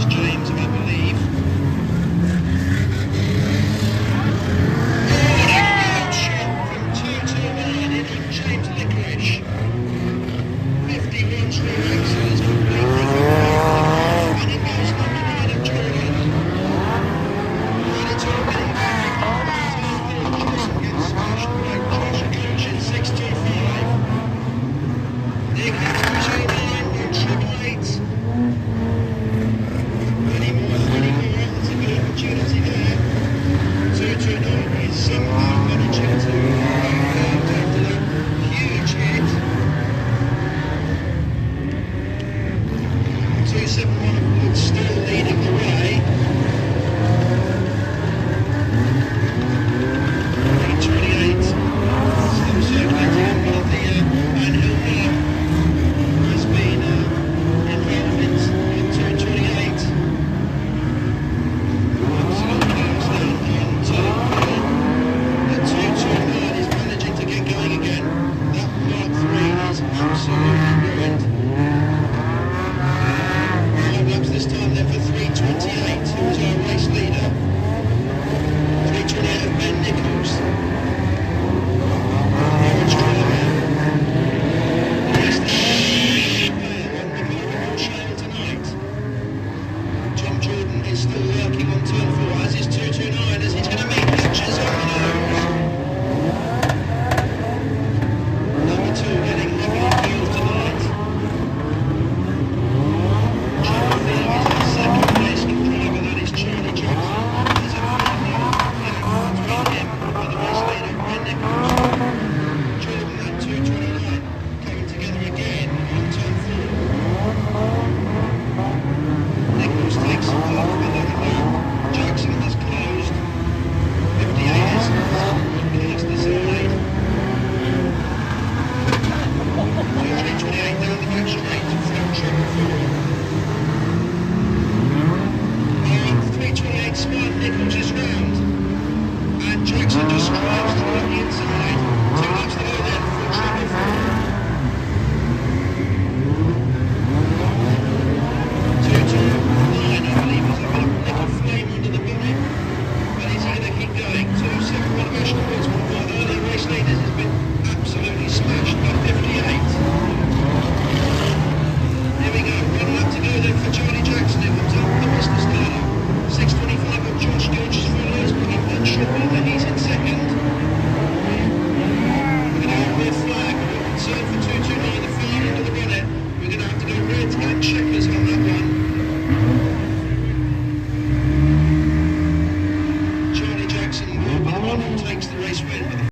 James, I believe. James Licorice. 51 true excellence, complete and it goes number 9 of Jordan. And it's all getting back. Jason gets smashed by Josh Coach in 625. Nick has 229 in triple eight. Any more, there's a good opportunity there. 229 is somehow managing to after that huge hit. 271 Wood still leading the way. 328 still circulating in one of the and Hilmer has been involved in 228. Absolute close down on the 229 is managing to get going again. That Mark 3 is absolutely ruined. Laps this time then for 328, who was our race leader. 328 of Ben Nichols. Orange driver. Race and McLaren trail tonight. John Jordan is still working on turn 4, as is 229 as he's